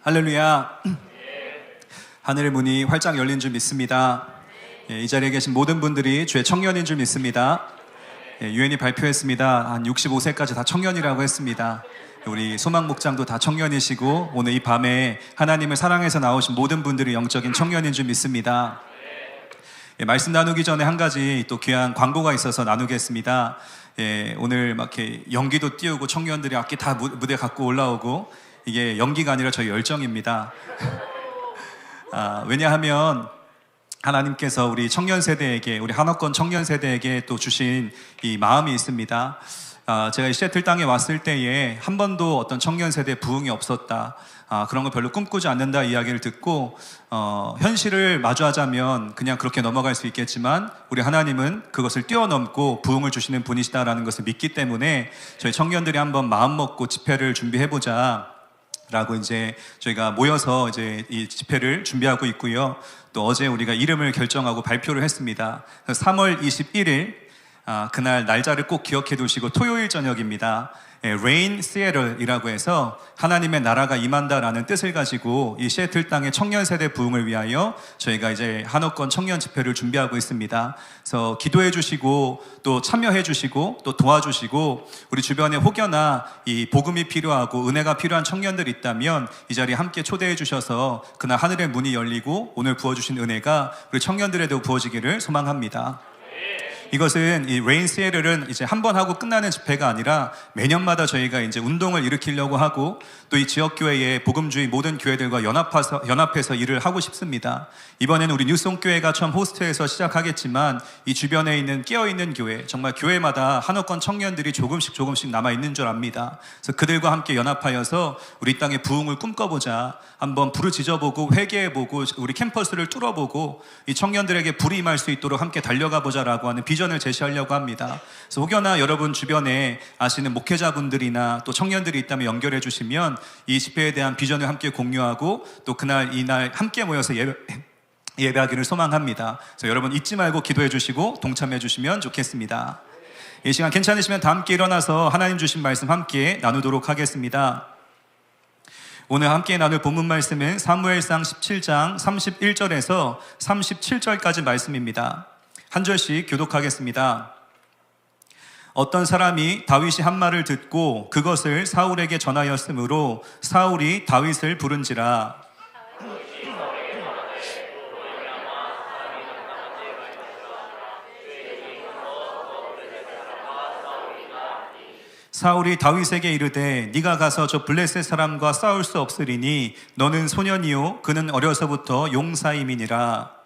할렐루야. 하늘의 문이 활짝 열린 줄 믿습니다. 이 자리에 계신 모든 분들이 주의 청년인 줄 믿습니다. 유엔이 발표했습니다. 한 65세까지 다 청년이라고 했습니다. 우리 소망 목장도 다 청년이시고 오늘 이 밤에 하나님을 사랑해서 나오신 모든 분들이 영적인 청년인 줄 믿습니다. 말씀 나누기 전에 한 가지 또 귀한 광고가 있어서 나누겠습니다. 오늘 막 이렇게 연기도 띄우고 청년들이 악기 다 무대 갖고 올라오고 이게 연기가 아니라 저희 열정입니다. 왜냐하면 하나님께서 우리 청년 세대에게, 우리 한옥권 청년 세대에게 또 주신 이 마음이 있습니다. 제가 이 시애틀 땅에 왔을 때에 한 번도 어떤 청년 세대 부흥이 없었다, 그런 거 별로 꿈꾸지 않는다 이야기를 듣고 현실을 마주하자면 그냥 그렇게 넘어갈 수 있겠지만 우리 하나님은 그것을 뛰어넘고 부흥을 주시는 분이시다라는 것을 믿기 때문에 저희 청년들이 한번 마음 먹고 집회를 준비해보자 라고 이제 저희가 모여서 이제 이 집회를 준비하고 있고요. 또 어제 우리가 이름을 결정하고 발표를 했습니다. 3월 21일 그날 날짜를 꼭 기억해 두시고 토요일 저녁입니다. Rain Seattle이라고 해서 하나님의 나라가 임한다라는 뜻을 가지고 이 시애틀 땅의 청년 세대 부흥을 위하여 저희가 이제 한옥권 청년 집회를 준비하고 있습니다. 그래서 기도해 주시고 또 참여해 주시고 또 도와주시고 우리 주변에 혹여나 이 복음이 필요하고 은혜가 필요한 청년들이 있다면 이 자리에 함께 초대해 주셔서 그날 하늘의 문이 열리고 오늘 부어주신 은혜가 우리 청년들에도 부어지기를 소망합니다. 이것은 이 레인 시애틀은 이제 한 번 하고 끝나는 집회가 아니라 매년마다 저희가 이제 운동을 일으키려고 하고 또 이 지역교회의 복음주의 모든 교회들과 연합해서 일을 하고 싶습니다. 이번에는 우리 뉴송교회가 처음 호스트해서 시작하겠지만 이 주변에 있는 깨어있는 교회, 정말 교회마다 한옥권 청년들이 조금씩 남아있는 줄 압니다. 그래서 그들과 함께 연합하여서 우리 땅의 부흥을 꿈꿔보자, 한번 부르짖어보고 회개해보고 우리 캠퍼스를 뚫어보고 이 청년들에게 불이 임할 수 있도록 함께 달려가보자라고 하는 비전을 제시하려고 합니다. 그래서 혹여나 여러분 주변에 아시는 목회자분들이나 또 청년들이 있다면 연결해 주시면 이 집회에 대한 비전을 함께 공유하고 또 그날 이날 함께 모여서 예배하기를 소망합니다. 그래서 여러분 잊지 말고 기도해 주시고 동참해 주시면 좋겠습니다. 이 시간 괜찮으시면 다 함께 일어나서 하나님 주신 말씀 함께 나누도록 하겠습니다. 오늘 함께 나눌 본문 말씀은 사무엘상 17장 31절에서 37절까지 말씀입니다. 한 절씩 교독하겠습니다. 어떤 사람이 다윗이 한 말을 듣고 그것을 사울에게 전하였으므로 사울이 다윗을 부른지라. 사울이 다윗에게 이르되 네가 가서 저 블레셋 사람과 싸울 수 없으리니 너는 소년이요 그는 어려서부터 용사임이니라.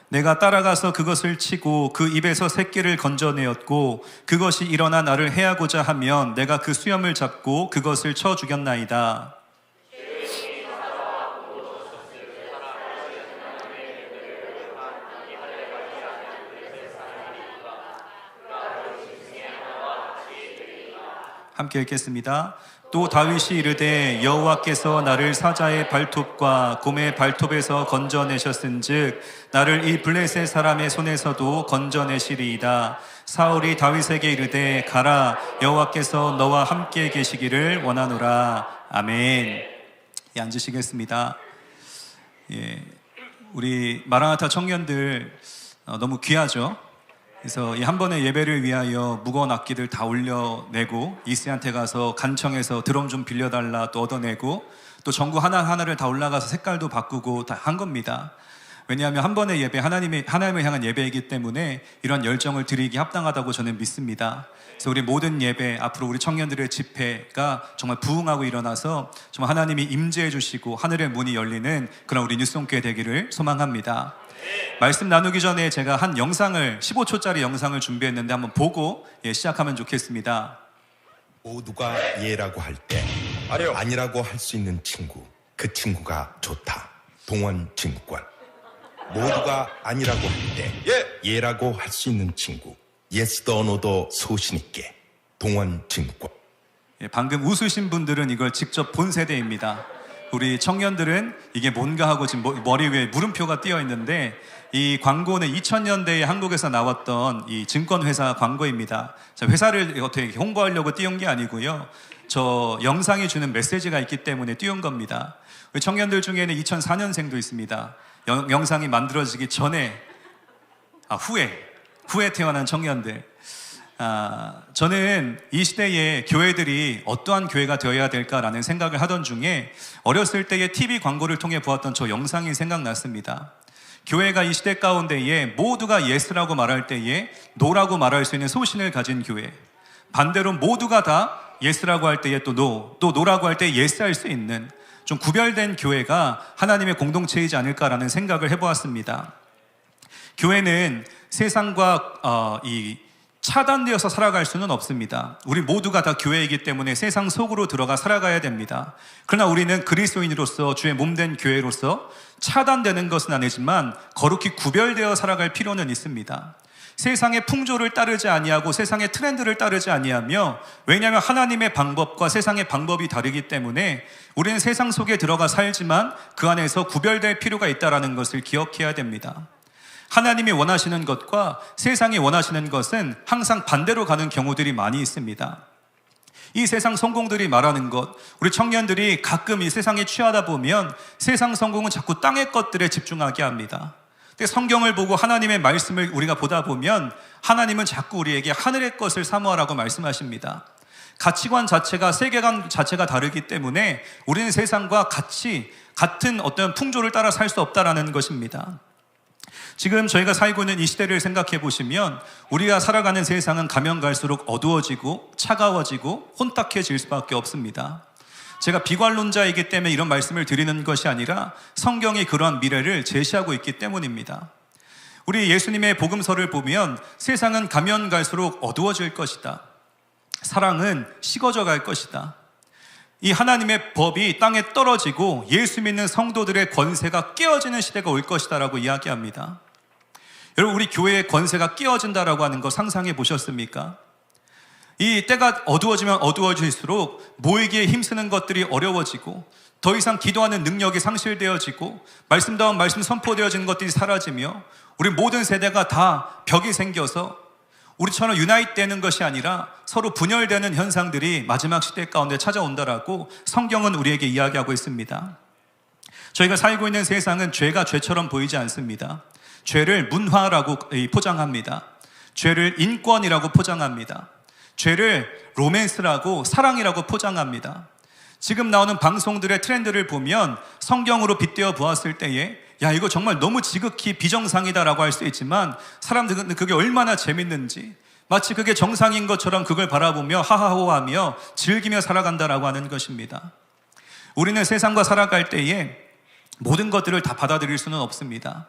내가 따라가서 그것을 치고 그 입에서 새끼를 건져내었고 그것이 일어나 나를 해하고자 하면 내가 그 수염을 잡고 그것을 쳐 죽였나이다. 함께 읽겠습니다. 또 다윗이 이르되 여호와께서 나를 사자의 발톱과 곰의 발톱에서 건져내셨은즉 나를 이 블레셋 사람의 손에서도 건져내시리이다. 사울이 다윗에게 이르되 가라, 여호와께서 너와 함께 계시기를 원하노라. 아멘. 앉으시겠습니다. 우리 마라나타 청년들 너무 귀하죠. 그래서 이 한 번의 예배를 위하여 무거운 악기들 다 올려내고 이스한테 가서 간청해서 드럼 좀 빌려달라 또 얻어내고 또 전구 하나하나를 다 올라가서 색깔도 바꾸고 다 한 겁니다. 왜냐하면 한 번의 예배, 하나님을 향한 예배이기 때문에 이런 열정을 드리기 합당하다고 저는 믿습니다. 그래서 우리 모든 예배, 앞으로 우리 청년들의 집회가 정말 부흥하고 일어나서 정말 하나님이 임재해 주시고 하늘의 문이 열리는 그런 우리 뉴송교회 되기를 소망합니다. 말씀 나누기 전에 제가 한 영상을 15초짜리 영상을 준비했는데 한번 보고 시작하면 좋겠습니다. 모두가 예라고 할 때 아니라고 할 수 있는 친구, 그 친구가 좋다. 동원 친구권. 모두가 아니라고 할 때 예라고 할 수 있는 친구, 예스도 노도 소신 있게. 동원 친구권. 방금 웃으신 분들은 이걸 직접 본 세대입니다. 우리 청년들은 이게 뭔가 하고 지금 머리 위에 물음표가 띄어 있는데 이 광고는 2000년대에 한국에서 나왔던 이 증권회사 광고입니다. 자, 회사를 어떻게 홍보하려고 띄운 게 아니고요. 저 영상이 주는 메시지가 있기 때문에 띄운 겁니다. 우리 청년들 중에는 2004년생도 있습니다. 영상이 만들어지기 전에, 후에 태어난 청년들. 저는 이 시대에 교회들이 어떠한 교회가 되어야 될까라는 생각을 하던 중에 어렸을 때의 TV 광고를 통해 보았던 저 영상이 생각났습니다. 교회가 이 시대 가운데에 모두가 예스라고 말할 때에 노라고 말할 수 있는 소신을 가진 교회, 반대로 모두가 다 예스라고 할 때에 또 노라고 할 때에 예스 할 수 있는 좀 구별된 교회가 하나님의 공동체이지 않을까라는 생각을 해보았습니다. 교회는 세상과 차단되어서 살아갈 수는 없습니다. 우리 모두가 다 교회이기 때문에 세상 속으로 들어가 살아가야 됩니다. 그러나 우리는 그리스도인으로서 주의 몸된 교회로서 차단되는 것은 아니지만 거룩히 구별되어 살아갈 필요는 있습니다. 세상의 풍조를 따르지 아니하고 세상의 트렌드를 따르지 아니하며, 왜냐하면 하나님의 방법과 세상의 방법이 다르기 때문에 우리는 세상 속에 들어가 살지만 그 안에서 구별될 필요가 있다는 것을 기억해야 됩니다. 하나님이 원하시는 것과 세상이 원하시는 것은 항상 반대로 가는 경우들이 많이 있습니다. 이 세상 성공들이 말하는 것, 우리 청년들이 가끔 이 세상에 취하다 보면 세상 성공은 자꾸 땅의 것들에 집중하게 합니다. 근데 성경을 보고 하나님의 말씀을 우리가 보다 보면 하나님은 자꾸 우리에게 하늘의 것을 사모하라고 말씀하십니다. 가치관 자체가, 세계관 자체가 다르기 때문에 우리는 세상과 같은 어떤 풍조를 따라 살 수 없다라는 것입니다. 지금 저희가 살고 있는 이 시대를 생각해 보시면 우리가 살아가는 세상은 가면 갈수록 어두워지고 차가워지고 혼탁해질 수밖에 없습니다. 제가 비관론자이기 때문에 이런 말씀을 드리는 것이 아니라 성경이 그러한 미래를 제시하고 있기 때문입니다. 우리 예수님의 복음서를 보면 세상은 가면 갈수록 어두워질 것이다. 사랑은 식어져 갈 것이다. 이 하나님의 법이 땅에 떨어지고 예수 믿는 성도들의 권세가 깨어지는 시대가 올 것이다 라고 이야기합니다. 여러분, 우리 교회의 권세가 깨어진다라고 하는 거 상상해 보셨습니까? 이 때가 어두워지면 어두워질수록 모이기에 힘쓰는 것들이 어려워지고 더 이상 기도하는 능력이 상실되어지고 말씀다운 말씀 선포되어지는 것들이 사라지며 우리 모든 세대가 다 벽이 생겨서 우리처럼 유나이트되는 것이 아니라 서로 분열되는 현상들이 마지막 시대 가운데 찾아온다라고 성경은 우리에게 이야기하고 있습니다. 저희가 살고 있는 세상은 죄가 죄처럼 보이지 않습니다. 죄를 문화라고 포장합니다. 죄를 인권이라고 포장합니다. 죄를 로맨스라고 사랑이라고 포장합니다. 지금 나오는 방송들의 트렌드를 보면 성경으로 빗대어 보았을 때에 야, 이거 정말 너무 지극히 비정상이다라고 할 수 있지만 사람들은 그게 얼마나 재밌는지, 마치 그게 정상인 것처럼 그걸 바라보며 하하호하며 즐기며 살아간다라고 하는 것입니다. 우리는 세상과 살아갈 때에 모든 것들을 다 받아들일 수는 없습니다.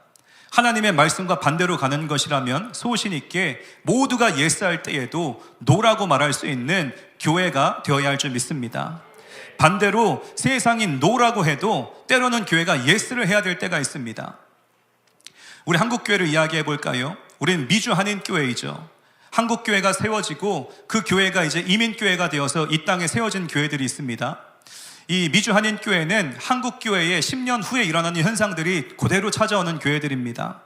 하나님의 말씀과 반대로 가는 것이라면 소신 있게 모두가 예스할 때에도 노라고 말할 수 있는 교회가 되어야 할 줄 믿습니다. 반대로 세상이 노라고 해도 때로는 교회가 예스를 해야 될 때가 있습니다. 우리 한국교회를 이야기해 볼까요? 우리는 미주 한인교회이죠. 한국교회가 세워지고 그 교회가 이제 이민교회가 되어서 이 땅에 세워진 교회들이 있습니다. 이 미주 한인교회는 한국교회의 10년 후에 일어나는 현상들이 그대로 찾아오는 교회들입니다.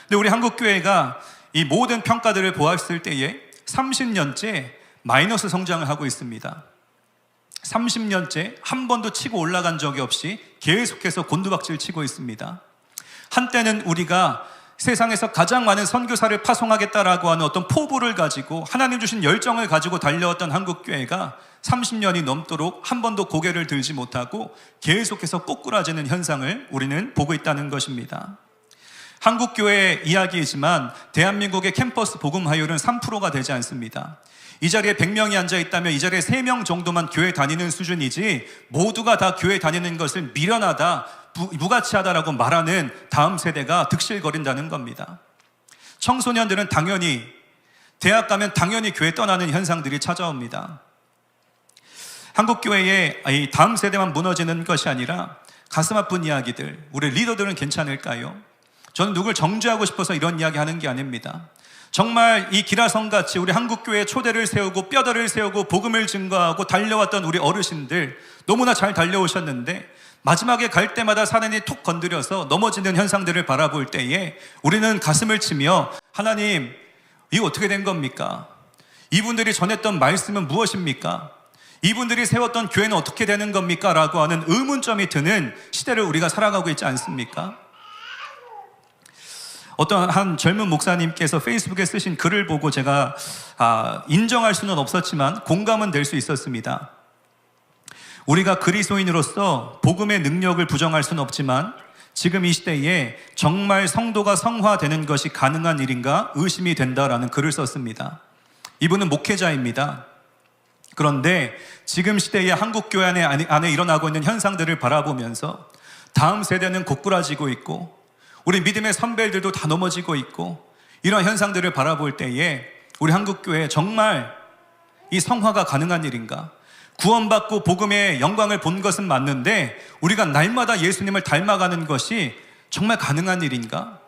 근데 우리 한국교회가 이 모든 평가들을 보았을 때에 30년째 마이너스 성장을 하고 있습니다. 30년째 한 번도 치고 올라간 적이 없이 계속해서 곤두박질 치고 있습니다. 한때는 우리가 세상에서 가장 많은 선교사를 파송하겠다라고 하는 어떤 포부를 가지고 하나님 주신 열정을 가지고 달려왔던 한국교회가 30년이 넘도록 한 번도 고개를 들지 못하고 계속해서 꼬꾸라지는 현상을 우리는 보고 있다는 것입니다. 한국교회의 이야기이지만 대한민국의 캠퍼스 복음화율은 3%가 되지 않습니다. 이 자리에 100명이 앉아있다면 이 자리에 3명 정도만 교회 다니는 수준이지 모두가 다 교회 다니는 것을 미련하다, 무가치하다라고 말하는 다음 세대가 득실거린다는 겁니다. 청소년들은 당연히 대학 가면 당연히 교회 떠나는 현상들이 찾아옵니다. 한국교회의 이 다음 세대만 무너지는 것이 아니라 가슴 아픈 이야기들, 우리 리더들은 괜찮을까요? 저는 누굴 정죄하고 싶어서 이런 이야기 하는 게 아닙니다. 정말 이 기라성같이 우리 한국교회에 초대를 세우고 뼈대를 세우고 복음을 증거하고 달려왔던 우리 어르신들 너무나 잘 달려오셨는데 마지막에 갈 때마다 사단이 톡 건드려서 넘어지는 현상들을 바라볼 때에 우리는 가슴을 치며 하나님, 이거 어떻게 된 겁니까? 이분들이 전했던 말씀은 무엇입니까? 이분들이 세웠던 교회는 어떻게 되는 겁니까? 라고 하는 의문점이 드는 시대를 우리가 살아가고 있지 않습니까? 어떤 한 젊은 목사님께서 페이스북에 쓰신 글을 보고 제가 인정할 수는 없었지만 공감은 될 수 있었습니다. 우리가 그리스도인으로서 복음의 능력을 부정할 수는 없지만 지금 이 시대에 정말 성도가 성화되는 것이 가능한 일인가 의심이 된다라는 글을 썼습니다. 이분은 목회자입니다. 그런데 지금 시대의 한국교회 안에 일어나고 있는 현상들을 바라보면서 다음 세대는 고꾸라지고 있고 우리 믿음의 선배들도 다 넘어지고 있고 이런 현상들을 바라볼 때에 우리 한국교회 정말 이 성화가 가능한 일인가? 구원받고 복음의 영광을 본 것은 맞는데 우리가 날마다 예수님을 닮아가는 것이 정말 가능한 일인가?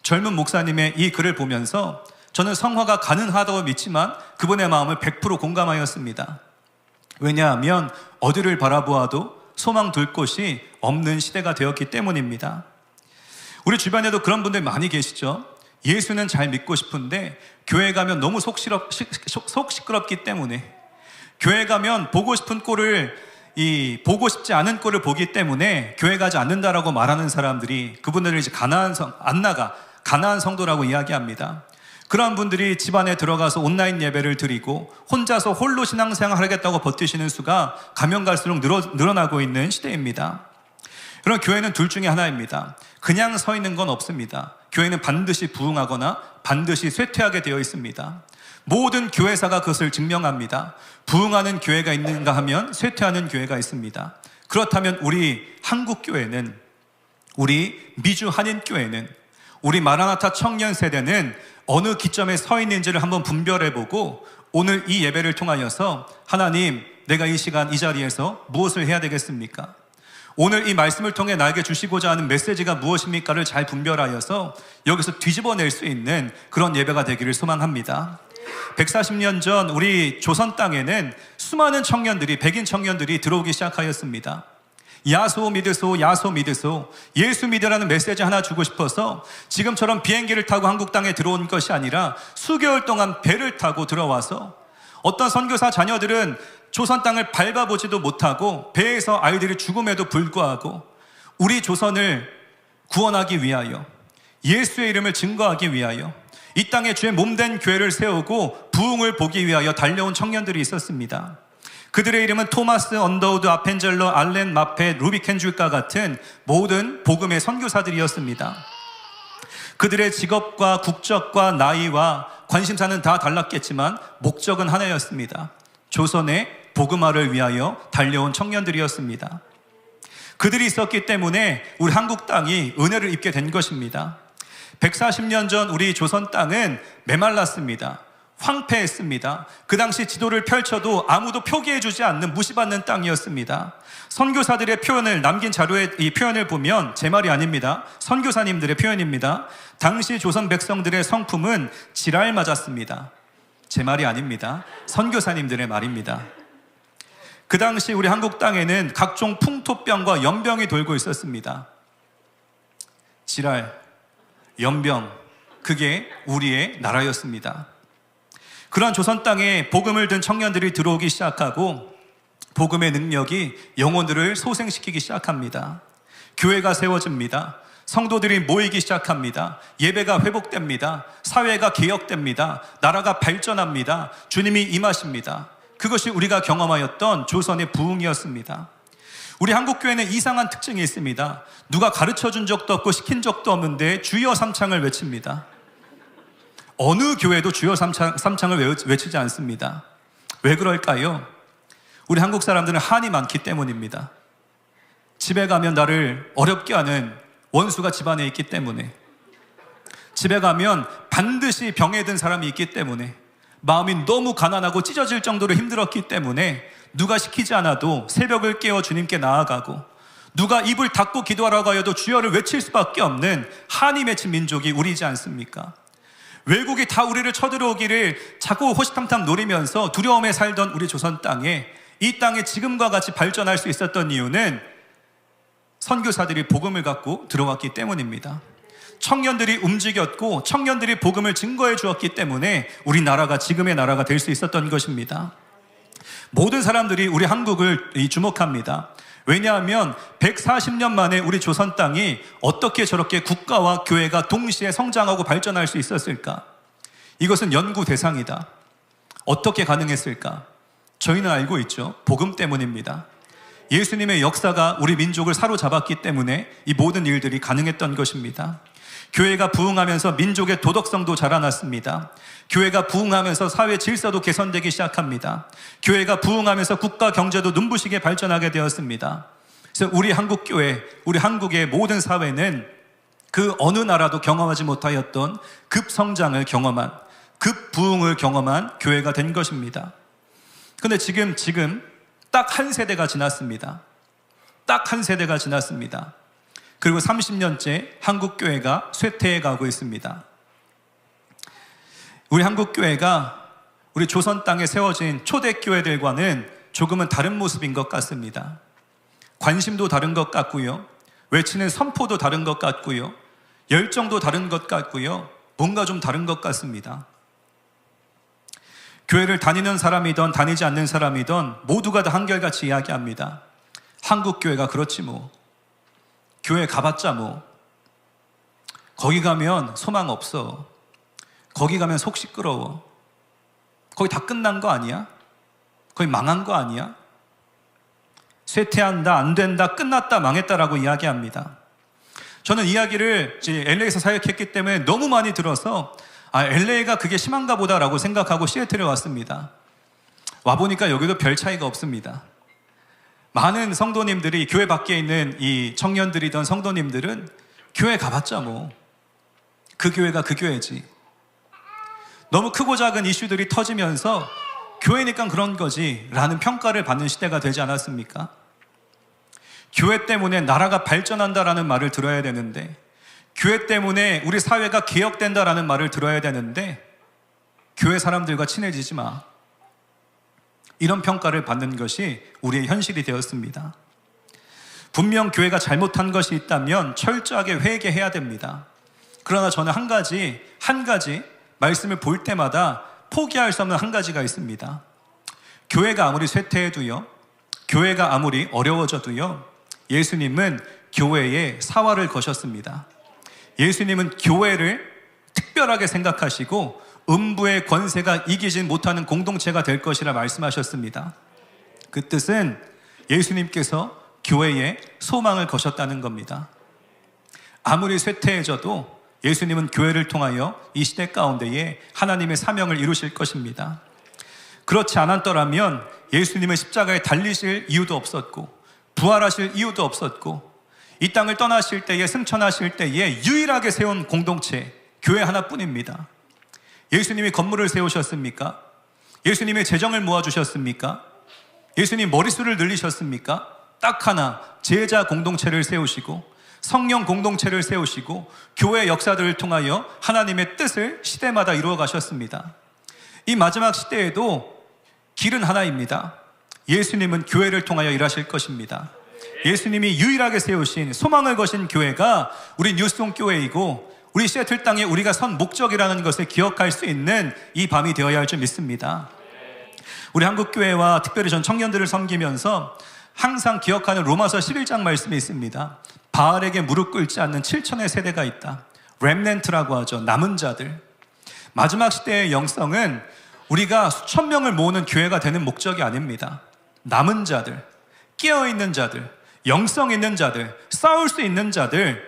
젊은 목사님의 이 글을 보면서 저는 성화가 가능하다고 믿지만 그분의 마음을 100% 공감하였습니다. 왜냐하면 어디를 바라보아도 소망 둘 곳이 없는 시대가 되었기 때문입니다. 우리 주변에도 그런 분들 많이 계시죠? 예수는 잘 믿고 싶은데 교회 가면 너무 속 시끄럽기 때문에 교회 가면 보고 싶은 꼴을 보고 싶지 않은 꼴을 보기 때문에 교회 가지 않는다라고 말하는 사람들이 그분들을 이제 가나안 성도라고 이야기합니다. 그런 분들이 집안에 들어가서 온라인 예배를 드리고 혼자서 홀로 신앙생활 하겠다고 버티시는 수가 가면 갈수록 늘어나고 있는 시대입니다. 그럼 교회는 둘 중에 하나입니다. 그냥 서 있는 건 없습니다. 교회는 반드시 부흥하거나 반드시 쇠퇴하게 되어 있습니다. 모든 교회사가 그것을 증명합니다. 부흥하는 교회가 있는가 하면 쇠퇴하는 교회가 있습니다. 그렇다면 우리 한국교회는, 우리 미주 한인교회는, 우리 마라나타 청년 세대는 어느 기점에 서 있는지를 한번 분별해보고 오늘 이 예배를 통하여서 하나님, 내가 이 시간 이 자리에서 무엇을 해야 되겠습니까? 오늘 이 말씀을 통해 나에게 주시고자 하는 메시지가 무엇입니까를 잘 분별하여서 여기서 뒤집어낼 수 있는 그런 예배가 되기를 소망합니다. 140년 전 우리 조선 땅에는 수많은 청년들이, 백인 청년들이 들어오기 시작하였습니다. 야소 믿으소, 야소 믿으소, 예수 믿으라는 메시지 하나 주고 싶어서 지금처럼 비행기를 타고 한국 땅에 들어온 것이 아니라 수개월 동안 배를 타고 들어와서 어떤 선교사 자녀들은 조선 땅을 밟아보지도 못하고 배에서 아이들이 죽음에도 불구하고 우리 조선을 구원하기 위하여, 예수의 이름을 증거하기 위하여 이 땅에 주의 몸된 교회를 세우고 부흥을 보기 위하여 달려온 청년들이 있었습니다. 그들의 이름은 토마스 언더우드, 아펜젤러, 알렌 마펫, 루비켄줄과 같은 모든 복음의 선교사들이었습니다. 그들의 직업과 국적과 나이와 관심사는 다 달랐겠지만 목적은 하나였습니다. 조선의 복음화를 위하여 달려온 청년들이었습니다. 그들이 있었기 때문에 우리 한국 땅이 은혜를 입게 된 것입니다. 140년 전 우리 조선 땅은 메말랐습니다. 황폐했습니다. 그 당시 지도를 펼쳐도 아무도 표기해주지 않는 무시받는 땅이었습니다. 선교사들의 표현을 남긴 자료에 이 표현을 보면 제 말이 아닙니다. 선교사님들의 표현입니다. 당시 조선 백성들의 성품은 지랄 맞았습니다. 제 말이 아닙니다. 선교사님들의 말입니다. 그 당시 우리 한국 땅에는 각종 풍토병과 연병이 돌고 있었습니다. 지랄, 연병, 그게 우리의 나라였습니다. 그런 조선 땅에 복음을 든 청년들이 들어오기 시작하고 복음의 능력이 영혼들을 소생시키기 시작합니다. 교회가 세워집니다. 성도들이 모이기 시작합니다. 예배가 회복됩니다. 사회가 개혁됩니다. 나라가 발전합니다. 주님이 임하십니다. 그것이 우리가 경험하였던 조선의 부흥이었습니다. 우리 한국교회는 이상한 특징이 있습니다. 누가 가르쳐준 적도 없고 시킨 적도 없는데 주여 삼창을 외칩니다. 어느 교회도 주여 삼창을 외치지 않습니다. 왜 그럴까요? 우리 한국 사람들은 한이 많기 때문입니다. 집에 가면 나를 어렵게 하는 원수가 집안에 있기 때문에, 집에 가면 반드시 병에 든 사람이 있기 때문에, 마음이 너무 가난하고 찢어질 정도로 힘들었기 때문에 누가 시키지 않아도 새벽을 깨워 주님께 나아가고 누가 입을 닫고 기도하라고 하여도 주여를 외칠 수밖에 없는 한이 맺힌 민족이 우리지 않습니까? 외국이 다 우리를 쳐들어오기를 자꾸 호시탐탐 노리면서 두려움에 살던 우리 조선 땅에, 이 땅에 지금과 같이 발전할 수 있었던 이유는 선교사들이 복음을 갖고 들어왔기 때문입니다. 청년들이 움직였고 청년들이 복음을 증거해 주었기 때문에 우리나라가 지금의 나라가 될 수 있었던 것입니다. 모든 사람들이 우리 한국을 주목합니다. 왜냐하면 140년 만에 우리 조선 땅이 어떻게 저렇게 국가와 교회가 동시에 성장하고 발전할 수 있었을까? 이것은 연구 대상이다. 어떻게 가능했을까? 저희는 알고 있죠. 복음 때문입니다. 예수님의 역사가 우리 민족을 사로잡았기 때문에 이 모든 일들이 가능했던 것입니다. 교회가 부흥하면서 민족의 도덕성도 자라났습니다. 교회가 부흥하면서 사회 질서도 개선되기 시작합니다. 교회가 부흥하면서 국가 경제도 눈부시게 발전하게 되었습니다. 그래서 우리 한국 교회, 우리 한국의 모든 사회는 그 어느 나라도 경험하지 못하였던 급성장을 경험한, 급부흥을 경험한 교회가 된 것입니다. 그런데 지금 딱 한 세대가 지났습니다. 딱 한 세대가 지났습니다. 그리고 30년째 한국교회가 쇠퇴해 가고 있습니다. 우리 한국교회가 우리 조선 땅에 세워진 초대교회들과는 조금은 다른 모습인 것 같습니다. 관심도 다른 것 같고요. 외치는 선포도 다른 것 같고요. 열정도 다른 것 같고요. 뭔가 좀 다른 것 같습니다. 교회를 다니는 사람이든 다니지 않는 사람이든 모두가 다 한결같이 이야기합니다. 한국교회가 그렇지 뭐. 교회 가봤자 뭐. 거기 가면 소망 없어. 거기 가면 속 시끄러워. 거기 다 끝난 거 아니야? 거기 망한 거 아니야? 쇠퇴한다, 안 된다, 끝났다, 망했다라고 이야기합니다. 저는 이야기를 LA에서 사역했기 때문에 너무 많이 들어서 LA가 그게 심한가 보다라고 생각하고 시애틀에 왔습니다. 와보니까 여기도 별 차이가 없습니다. 많은 성도님들이, 교회 밖에 있는 이 청년들이던 성도님들은 교회 가봤자 뭐. 그 교회가 그 교회지. 너무 크고 작은 이슈들이 터지면서 교회니까 그런 거지 라는 평가를 받는 시대가 되지 않았습니까? 교회 때문에 나라가 발전한다라는 말을 들어야 되는데, 교회 때문에 우리 사회가 개혁된다라는 말을 들어야 되는데, 교회 사람들과 친해지지 마. 이런 평가를 받는 것이 우리의 현실이 되었습니다. 분명 교회가 잘못한 것이 있다면 철저하게 회개해야 됩니다. 그러나 저는 한 가지 말씀을 볼 때마다 포기할 수 없는 한 가지가 있습니다. 교회가 아무리 쇠퇴해도요, 교회가 아무리 어려워져도요, 예수님은 교회에 사활을 거셨습니다. 예수님은 교회를 특별하게 생각하시고 음부의 권세가 이기지 못하는 공동체가 될 것이라 말씀하셨습니다. 그 뜻은 예수님께서 교회에 소망을 거셨다는 겁니다. 아무리 쇠퇴해져도 예수님은 교회를 통하여 이 시대 가운데에 하나님의 사명을 이루실 것입니다. 그렇지 않았더라면 예수님은 십자가에 달리실 이유도 없었고 부활하실 이유도 없었고 이 땅을 떠나실 때에, 승천하실 때에 유일하게 세운 공동체, 교회 하나뿐입니다. 예수님이 건물을 세우셨습니까? 예수님이 재정을 모아주셨습니까? 예수님 머릿수를 늘리셨습니까? 딱 하나, 제자 공동체를 세우시고 성령 공동체를 세우시고 교회 역사들을 통하여 하나님의 뜻을 시대마다 이루어 가셨습니다. 이 마지막 시대에도 길은 하나입니다. 예수님은 교회를 통하여 일하실 것입니다. 예수님이 유일하게 세우신, 소망을 거신 교회가 우리 뉴스홈 교회이고 우리 시애틀 땅에 우리가 선 목적이라는 것을 기억할 수 있는 이 밤이 되어야 할 줄 믿습니다. 우리 한국교회와 특별히 전 청년들을 섬기면서 항상 기억하는 로마서 11장 말씀이 있습니다. 바알에게 무릎 꿇지 않는 7천의 세대가 있다. 렘넌트라고 하죠. 남은 자들. 마지막 시대의 영성은 우리가 수천 명을 모으는 교회가 되는 목적이 아닙니다. 남은 자들, 깨어있는 자들, 영성 있는 자들, 싸울 수 있는 자들,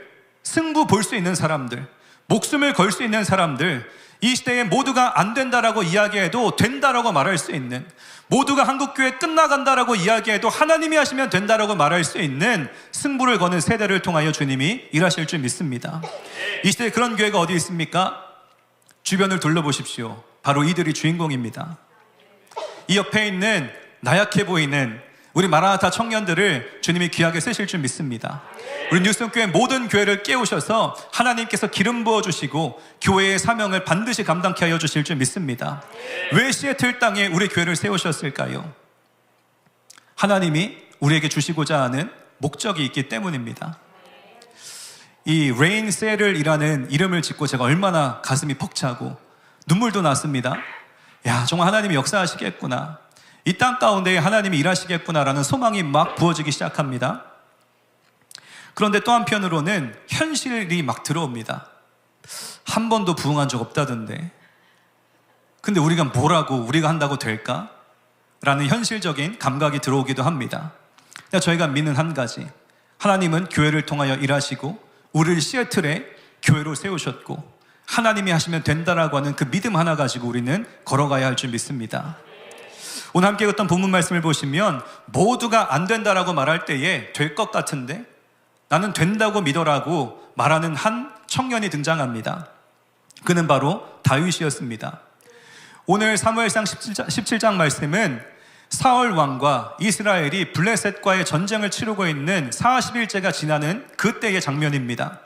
승부 볼 수 있는 사람들, 목숨을 걸 수 있는 사람들, 이 시대에 모두가 안 된다라고 이야기해도 된다라고 말할 수 있는, 모두가 한국교회 끝나간다라고 이야기해도 하나님이 하시면 된다라고 말할 수 있는 승부를 거는 세대를 통하여 주님이 일하실 줄 믿습니다. 이 시대에 그런 교회가 어디 있습니까? 주변을 둘러보십시오. 바로 이들이 주인공입니다. 이 옆에 있는 나약해 보이는 우리 마라나타 청년들을 주님이 귀하게 쓰실 줄 믿습니다. 우리 뉴스홈교회 모든 교회를 깨우셔서 하나님께서 기름 부어주시고 교회의 사명을 반드시 감당케 하여 주실 줄 믿습니다. 왜 시애틀 땅에 우리 교회를 세우셨을까요? 하나님이 우리에게 주시고자 하는 목적이 있기 때문입니다. 이 레인셀이라는 이름을 짓고 제가 얼마나 가슴이 벅차고 눈물도 났습니다. 야, 정말 하나님이 역사하시겠구나. 이 땅 가운데 하나님이 일하시겠구나라는 소망이 막 부어지기 시작합니다. 그런데 또 한편으로는 현실이 막 들어옵니다. 한 번도 부응한 적 없다던데. 근데 우리가 뭐라고, 우리가 한다고 될까? 라는 현실적인 감각이 들어오기도 합니다. 저희가 믿는 한 가지, 하나님은 교회를 통하여 일하시고 우리를 시애틀에 교회로 세우셨고 하나님이 하시면 된다라고 하는 그 믿음 하나 가지고 우리는 걸어가야 할 줄 믿습니다. 오늘 함께 읽었던 본문 말씀을 보시면 모두가 안 된다라고 말할 때에 될 것 같은데 나는 된다고 믿어라고 말하는 한 청년이 등장합니다. 그는 바로 다윗이었습니다. 오늘 사무엘상 17장 말씀은 사울 왕과 이스라엘이 블레셋과의 전쟁을 치르고 있는 40일째가 지나는 그때의 장면입니다.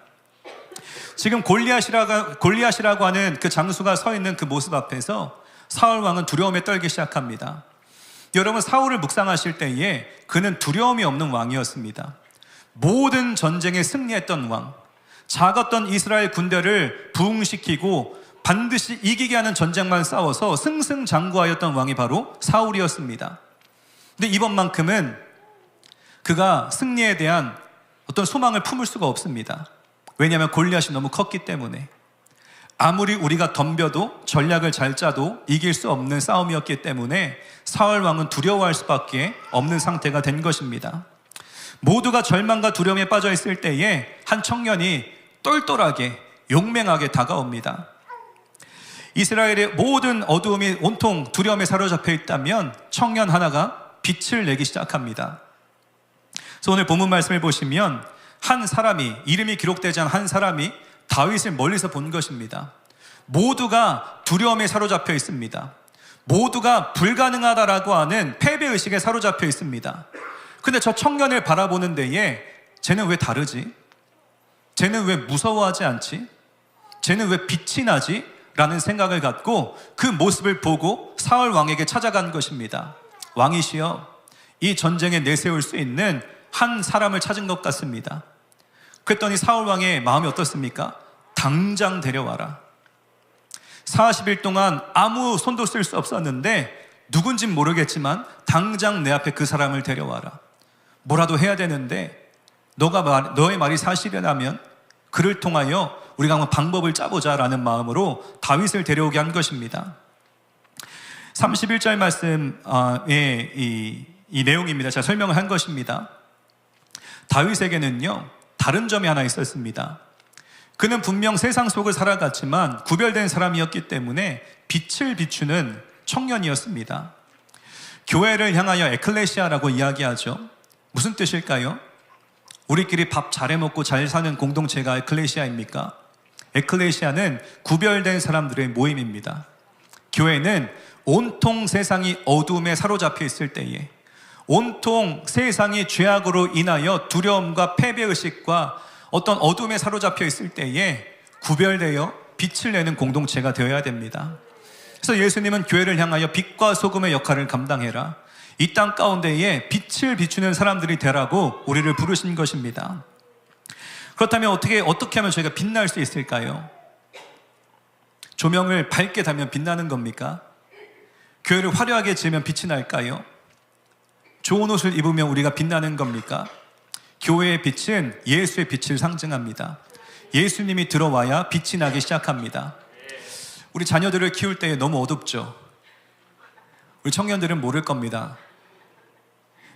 지금 골리앗이라고 하는 그 장수가 서 있는 그 모습 앞에서 사울 왕은 두려움에 떨기 시작합니다. 여러분, 사울을 묵상하실 때에 그는 두려움이 없는 왕이었습니다. 모든 전쟁에 승리했던 왕, 작았던 이스라엘 군대를 부흥시키고 반드시 이기게 하는 전쟁만 싸워서 승승장구하였던 왕이 바로 사울이었습니다. 근데 이번만큼은 그가 승리에 대한 어떤 소망을 품을 수가 없습니다. 왜냐하면 골리앗이 너무 컸기 때문에. 아무리 우리가 덤벼도 전략을 잘 짜도 이길 수 없는 싸움이었기 때문에 사울 왕은 두려워할 수밖에 없는 상태가 된 것입니다. 모두가 절망과 두려움에 빠져 있을 때에 한 청년이 똘똘하게 용맹하게 다가옵니다. 이스라엘의 모든 어두움이 온통 두려움에 사로잡혀 있다면 청년 하나가 빛을 내기 시작합니다. 그래서 오늘 본문 말씀을 보시면 한 사람이, 이름이 기록되지 않은 한 사람이 다윗을 멀리서 본 것입니다. 모두가 두려움에 사로잡혀 있습니다. 모두가 불가능하다라고 하는 패배의식에 사로잡혀 있습니다. 근데 저 청년을 바라보는 데에 쟤는 왜 다르지? 쟤는 왜 무서워하지 않지? 쟤는 왜 빛이 나지? 라는 생각을 갖고 그 모습을 보고 사울 왕에게 찾아간 것입니다. 왕이시여, 이 전쟁에 내세울 수 있는 한 사람을 찾은 것 같습니다. 그랬더니 사울 왕의 마음이 어떻습니까? 당장 데려와라. 40일 동안 아무 손도 쓸 수 없었는데 누군진 모르겠지만 당장 내 앞에 그 사람을 데려와라. 뭐라도 해야 되는데 너의 말이 사실이라면 그를 통하여 우리가 한번 방법을 짜보자라는 마음으로 다윗을 데려오게 한 것입니다. 31절 말씀의 이 내용입니다. 제가 설명을 한 것입니다. 다윗에게는요, 다른 점이 하나 있었습니다. 그는 분명 세상 속을 살아갔지만 구별된 사람이었기 때문에 빛을 비추는 청년이었습니다. 교회를 향하여 에클레시아라고 이야기하죠. 무슨 뜻일까요? 우리끼리 밥 잘 해먹고 잘 사는 공동체가 에클레시아입니까? 에클레시아는 구별된 사람들의 모임입니다. 교회는 온통 세상이 어두움에 사로잡혀 있을 때에, 온통 세상이 죄악으로 인하여 두려움과 패배의식과 어떤 어둠에 사로잡혀 있을 때에 구별되어 빛을 내는 공동체가 되어야 됩니다. 그래서 예수님은 교회를 향하여 빛과 소금의 역할을 감당해라, 이 땅 가운데에 빛을 비추는 사람들이 되라고 우리를 부르신 것입니다. 그렇다면 어떻게 하면 저희가 빛날 수 있을까요? 조명을 밝게 달면 빛나는 겁니까? 교회를 화려하게 지으면 빛이 날까요? 좋은 옷을 입으면 우리가 빛나는 겁니까? 교회의 빛은 예수의 빛을 상징합니다. 예수님이 들어와야 빛이 나기 시작합니다. 우리 자녀들을 키울 때 너무 어둡죠? 우리 청년들은 모를 겁니다.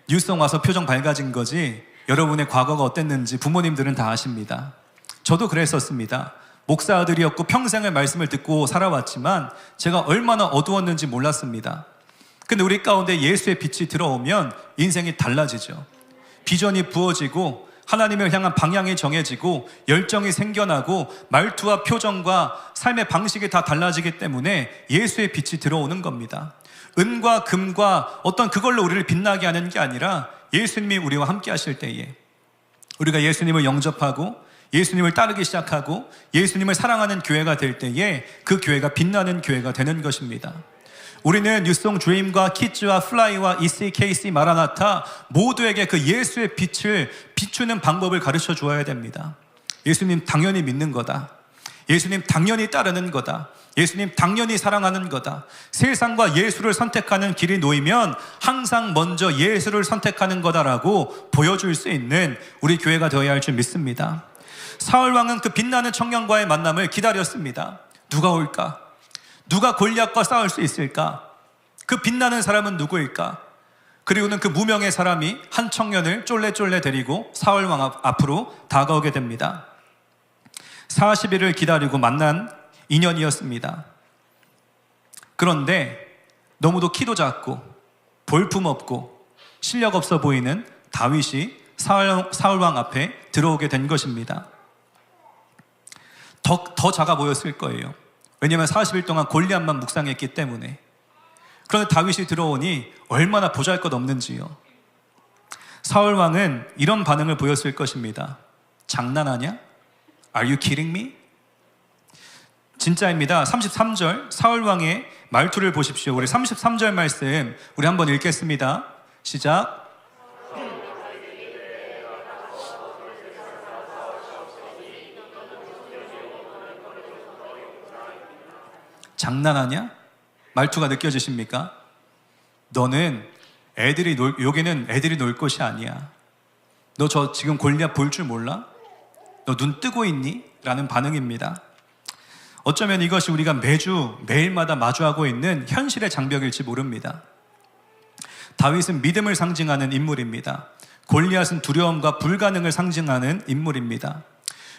뉴스송 와서 표정 밝아진 거지 여러분의 과거가 어땠는지 부모님들은 다 아십니다. 저도 그랬었습니다. 목사 아들이었고 평생을 말씀을 듣고 살아왔지만 제가 얼마나 어두웠는지 몰랐습니다. 근데 우리 가운데 예수의 빛이 들어오면 인생이 달라지죠. 비전이 부어지고 하나님을 향한 방향이 정해지고 열정이 생겨나고 말투와 표정과 삶의 방식이 다 달라지기 때문에 예수의 빛이 들어오는 겁니다. 은과 금과 어떤 그걸로 우리를 빛나게 하는 게 아니라 예수님이 우리와 함께 하실 때에, 우리가 예수님을 영접하고 예수님을 따르기 시작하고 예수님을 사랑하는 교회가 될 때에 그 교회가 빛나는 교회가 되는 것입니다. 우리는 뉴송 드림과 키즈와 플라이와 ECKC 마라나타 모두에게 그 예수의 빛을 비추는 방법을 가르쳐 주어야 됩니다. 예수님 당연히 믿는 거다. 예수님 당연히 따르는 거다. 예수님 당연히 사랑하는 거다. 세상과 예수를 선택하는 길이 놓이면 항상 먼저 예수를 선택하는 거다라고 보여줄 수 있는 우리 교회가 되어야 할 줄 믿습니다. 사울왕은 그 빛나는 청년과의 만남을 기다렸습니다. 누가 올까? 누가 골리앗과 싸울 수 있을까? 그 빛나는 사람은 누구일까? 그리고는 그 무명의 사람이 한 청년을 쫄래쫄래 데리고 사울왕 앞으로 다가오게 됩니다. 40일을 기다리고 만난 인연이었습니다. 그런데 너무도 키도 작고 볼품 없고 실력 없어 보이는 다윗이 사울왕 앞에 들어오게 된 것입니다. 더 작아 보였을 거예요. 왜냐하면 40일 동안 골리앗만 묵상했기 때문에. 그런데 다윗이 들어오니 얼마나 보잘것없는지요. 사울왕은 이런 반응을 보였을 것입니다. 장난하냐? Are you kidding me? 진짜입니다. 33절 사울왕의 말투를 보십시오. 우리 33절 말씀 우리 한번 읽겠습니다. 시작. 장난하냐? 말투가 느껴지십니까? 너는 여기는 애들이 놀 곳이 아니야. 너 저 지금 골리앗 볼 줄 몰라? 너 눈 뜨고 있니? 라는 반응입니다. 어쩌면 이것이 우리가 매일마다 마주하고 있는 현실의 장벽일지 모릅니다. 다윗은 믿음을 상징하는 인물입니다. 골리앗은 두려움과 불가능을 상징하는 인물입니다.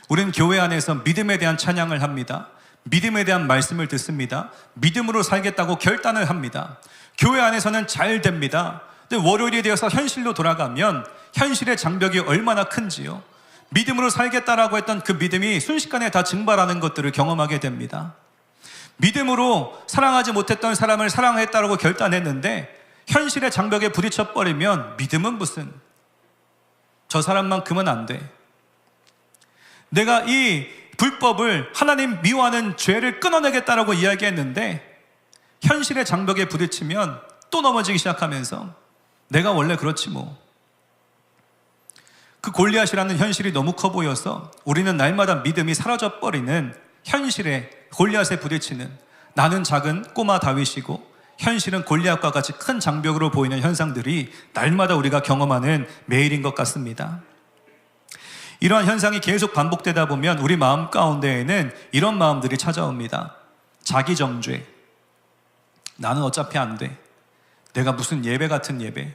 우리는 교회 안에서 믿음에 대한 찬양을 합니다. 믿음에 대한 말씀을 듣습니다. 믿음으로 살겠다고 결단을 합니다. 교회 안에서는 잘 됩니다. 근데 월요일이 되어서 현실로 돌아가면 현실의 장벽이 얼마나 큰지요. 믿음으로 살겠다라고 했던 그 믿음이 순식간에 다 증발하는 것들을 경험하게 됩니다. 믿음으로 사랑하지 못했던 사람을 사랑했다라고 결단했는데 현실의 장벽에 부딪혀버리면 믿음은 무슨, 저 사람만큼은 안 돼. 내가 이 불법을 하나님 미워하는 죄를 끊어내겠다라고 이야기했는데 현실의 장벽에 부딪히면 또 넘어지기 시작하면서 내가 원래 그렇지 뭐. 그 골리앗이라는 현실이 너무 커 보여서 우리는 날마다 믿음이 사라져버리는 현실에 골리앗에 부딪히는, 나는 작은 꼬마 다윗이고 현실은 골리앗과 같이 큰 장벽으로 보이는 현상들이 날마다 우리가 경험하는 매일인 것 같습니다. 이러한 현상이 계속 반복되다 보면 우리 마음 가운데에는 이런 마음들이 찾아옵니다. 자기정죄. 나는 어차피 안 돼. 내가 무슨 예배 같은 예배,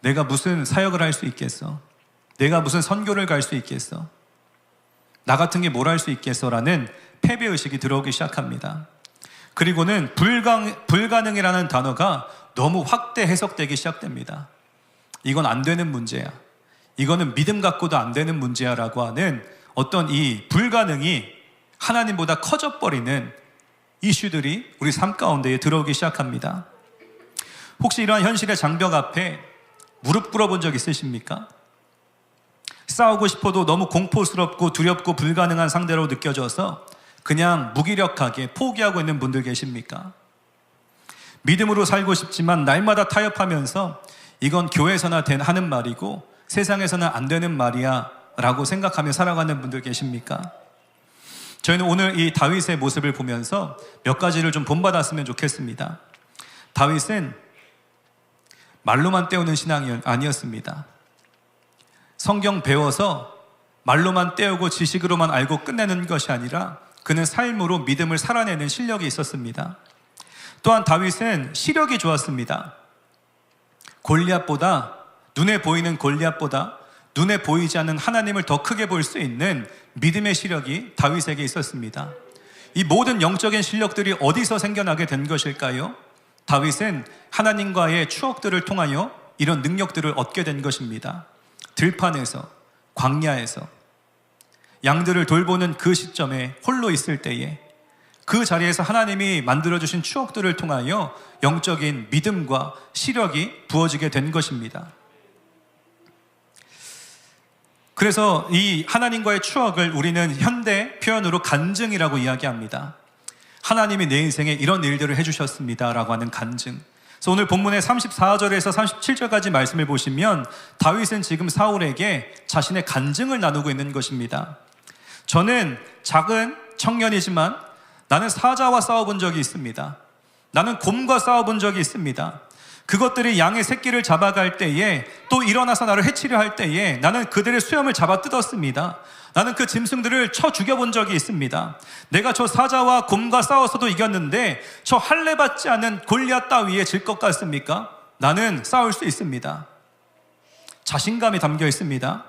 내가 무슨 사역을 할 수 있겠어, 내가 무슨 선교를 갈 수 있겠어, 나 같은 게 뭘 할 수 있겠어 라는 패배의식이 들어오기 시작합니다. 그리고는 불가능이라는 단어가 너무 확대 해석되기 시작됩니다. 이건 안 되는 문제야, 이거는 믿음 갖고도 안 되는 문제야 라고 하는 어떤 이 불가능이 하나님보다 커져버리는 이슈들이 우리 삶 가운데에 들어오기 시작합니다. 혹시 이러한 현실의 장벽 앞에 무릎 꿇어본 적 있으십니까? 싸우고 싶어도 너무 공포스럽고 두렵고 불가능한 상대로 느껴져서 그냥 무기력하게 포기하고 있는 분들 계십니까? 믿음으로 살고 싶지만 날마다 타협하면서 이건 교회에서나 하는 말이고 세상에서는 안 되는 말이야 라고 생각하며 살아가는 분들 계십니까? 저희는 오늘 이 다윗의 모습을 보면서 몇 가지를 좀 본받았으면 좋겠습니다. 다윗은 말로만 때우는 신앙이 아니었습니다. 성경 배워서 말로만 때우고 지식으로만 알고 끝내는 것이 아니라 그는 삶으로 믿음을 살아내는 실력이 있었습니다. 또한 다윗은 시력이 좋았습니다. 눈에 보이는 골리앗보다 눈에 보이지 않는 하나님을 더 크게 볼 수 있는 믿음의 시력이 다윗에게 있었습니다. 이 모든 영적인 실력들이 어디서 생겨나게 된 것일까요? 다윗은 하나님과의 추억들을 통하여 이런 능력들을 얻게 된 것입니다. 들판에서, 광야에서 양들을 돌보는 그 시점에 홀로 있을 때에 그 자리에서 하나님이 만들어주신 추억들을 통하여 영적인 믿음과 시력이 부어지게 된 것입니다. 그래서 이 하나님과의 추억을 우리는 현대 표현으로 간증이라고 이야기합니다. 하나님이 내 인생에 이런 일들을 해주셨습니다 라고 하는 간증. 그래서 오늘 본문의 34절에서 37절까지 말씀을 보시면 다윗은 지금 사울에게 자신의 간증을 나누고 있는 것입니다. 저는 작은 청년이지만 나는 사자와 싸워본 적이 있습니다. 나는 곰과 싸워본 적이 있습니다. 그것들이 양의 새끼를 잡아갈 때에 또 일어나서 나를 해치려 할 때에 나는 그들의 수염을 잡아 뜯었습니다. 나는 그 짐승들을 쳐 죽여본 적이 있습니다. 내가 저 사자와 곰과 싸워서도 이겼는데 저 할례 받지 않은 골리앗 따위에 질 것 같습니까? 나는 싸울 수 있습니다. 자신감이 담겨 있습니다.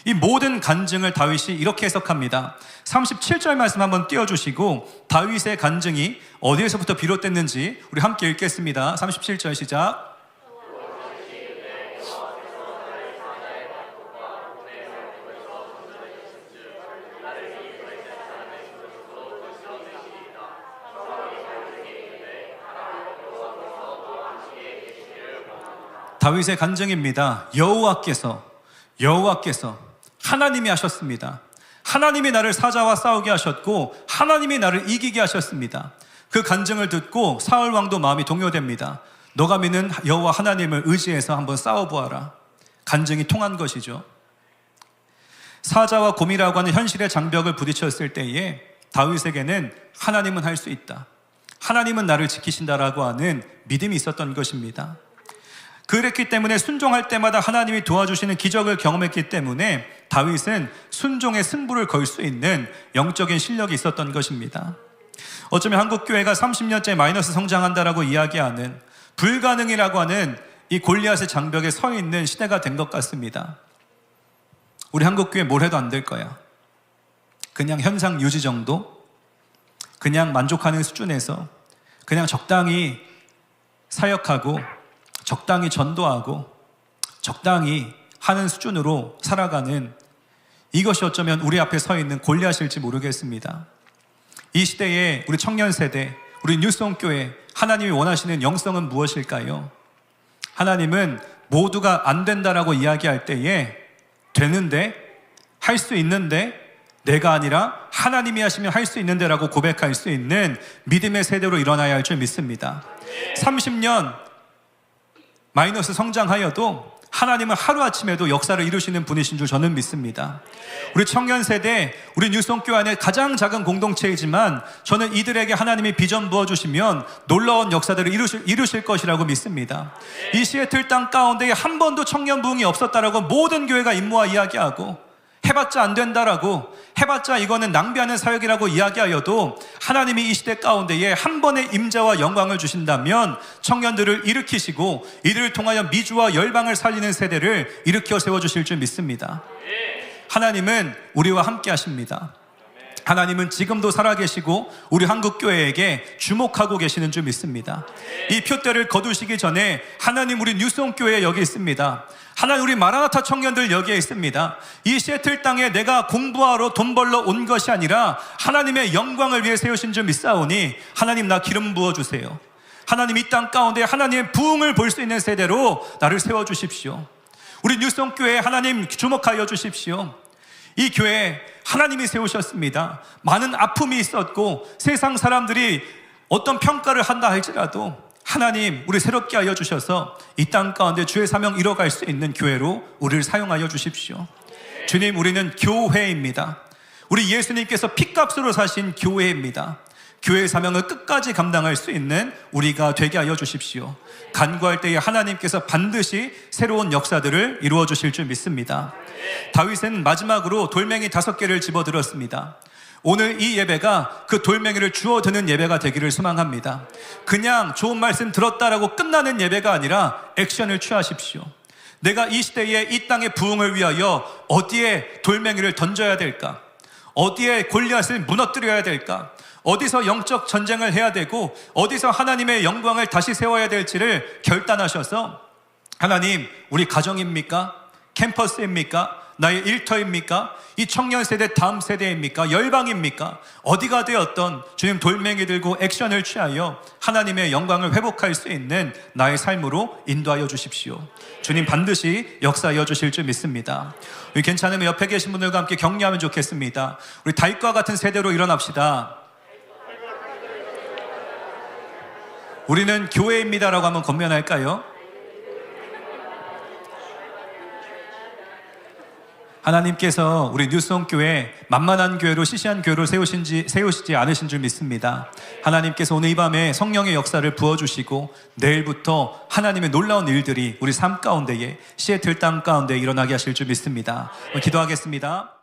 이 모든 간증을 다윗이 이렇게 해석합니다. 37절 말씀 한번 띄워주시고 다윗의 간증이 어디에서부터 비롯됐는지 우리 함께 읽겠습니다. 37절 시작. 다윗의 간증입니다. 여호와께서 하나님이 하셨습니다. 하나님이 나를 사자와 싸우게 하셨고 하나님이 나를 이기게 하셨습니다. 그 간증을 듣고 사울 왕도 마음이 동요됩니다. 너가 믿는 여호와 하나님을 의지해서 한번 싸워보아라. 간증이 통한 것이죠. 사자와 곰이라고 하는 현실의 장벽을 부딪혔을 때에 다윗에게는 하나님은 할 수 있다, 하나님은 나를 지키신다라고 하는 믿음이 있었던 것입니다. 그랬기 때문에 순종할 때마다 하나님이 도와주시는 기적을 경험했기 때문에 다윗은 순종의 승부를 걸 수 있는 영적인 실력이 있었던 것입니다. 어쩌면 한국교회가 30년째 마이너스 성장한다라고 이야기하는 불가능이라고 하는 이 골리앗의 장벽에 서 있는 시대가 된 것 같습니다. 우리 한국교회 뭘 해도 안 될 거야. 그냥 현상 유지 정도? 그냥 만족하는 수준에서 그냥 적당히 사역하고 적당히 전도하고 적당히 하는 수준으로 살아가는, 이것이 어쩌면 우리 앞에 서 있는 골리앗일지 모르겠습니다. 이 시대에 우리 청년 세대, 우리 뉴스홈교회, 하나님이 원하시는 영성은 무엇일까요? 하나님은 모두가 안 된다라고 이야기할 때에 되는데, 할 수 있는데, 내가 아니라 하나님이 하시면 할 수 있는데라고 고백할 수 있는 믿음의 세대로 일어나야 할 줄 믿습니다. 30년 마이너스 성장하여도 하나님은 하루아침에도 역사를 이루시는 분이신 줄 저는 믿습니다. 우리 청년 세대, 우리 뉴스홈교회 안에 가장 작은 공동체이지만 저는 이들에게 하나님이 비전 부어주시면 놀라운 역사들을 이루실 것이라고 믿습니다. 이 시애틀 땅 가운데 한 번도 청년 부흥이 없었다라고 모든 교회가 임모아 이야기하고, 해봤자 안 된다라고, 해봤자 이거는 낭비하는 사역이라고 이야기하여도 하나님이 이 시대 가운데에 한 번의 임재와 영광을 주신다면 청년들을 일으키시고 이들을 통하여 미주와 열방을 살리는 세대를 일으켜 세워주실 줄 믿습니다. 하나님은 우리와 함께 하십니다. 하나님은 지금도 살아계시고 우리 한국교회에게 주목하고 계시는 줄 믿습니다. 이 표대를 거두시기 전에 하나님 우리 뉴스홈교회 여기 있습니다. 하나님 우리 마라나타 청년들 여기에 있습니다. 이 시애틀 땅에 내가 공부하러 돈 벌러 온 것이 아니라 하나님의 영광을 위해 세우신 줄 믿사오니 하나님 나 기름 부어주세요. 하나님 이 땅 가운데 하나님의 부흥을 볼 수 있는 세대로 나를 세워주십시오. 우리 뉴스홈교회에 하나님 주목하여 주십시오. 이 교회 하나님이 세우셨습니다. 많은 아픔이 있었고 세상 사람들이 어떤 평가를 한다 할지라도 하나님 우리 새롭게 하여 주셔서 이 땅 가운데 주의 사명 이뤄갈 수 있는 교회로 우리를 사용하여 주십시오. 주님, 우리는 교회입니다. 우리 예수님께서 핏값으로 사신 교회입니다. 교회의 사명을 끝까지 감당할 수 있는 우리가 되게 하여 주십시오. 간구할 때에 하나님께서 반드시 새로운 역사들을 이루어 주실 줄 믿습니다. 다윗은 마지막으로 돌멩이 5개를 집어들었습니다. 오늘 이 예배가 그 돌멩이를 주워드는 예배가 되기를 소망합니다. 그냥 좋은 말씀 들었다라고 끝나는 예배가 아니라 액션을 취하십시오. 내가 이 시대에 이 땅의 부흥을 위하여 어디에 돌멩이를 던져야 될까? 어디에 골리앗을 무너뜨려야 될까? 어디서 영적 전쟁을 해야 되고 어디서 하나님의 영광을 다시 세워야 될지를 결단하셔서 하나님, 우리 가정입니까? 캠퍼스입니까? 나의 일터입니까? 이 청년 세대 다음 세대입니까? 열방입니까? 어디가 되었던 주님 돌멩이 들고 액션을 취하여 하나님의 영광을 회복할 수 있는 나의 삶으로 인도하여 주십시오. 주님 반드시 역사하여 주실 줄 믿습니다. 우리 괜찮으면 옆에 계신 분들과 함께 격려하면 좋겠습니다. 우리 다윗과 같은 세대로 일어납시다. 우리는 교회입니다라고 한번 건면할까요? 하나님께서 우리 뉴스홈교회 만만한 교회로 시시한 교회로 세우시지 않으신 줄 믿습니다. 하나님께서 오늘 이 밤에 성령의 역사를 부어주시고 내일부터 하나님의 놀라운 일들이 우리 삶 가운데에 시애틀 땅 가운데 일어나게 하실 줄 믿습니다. 기도하겠습니다.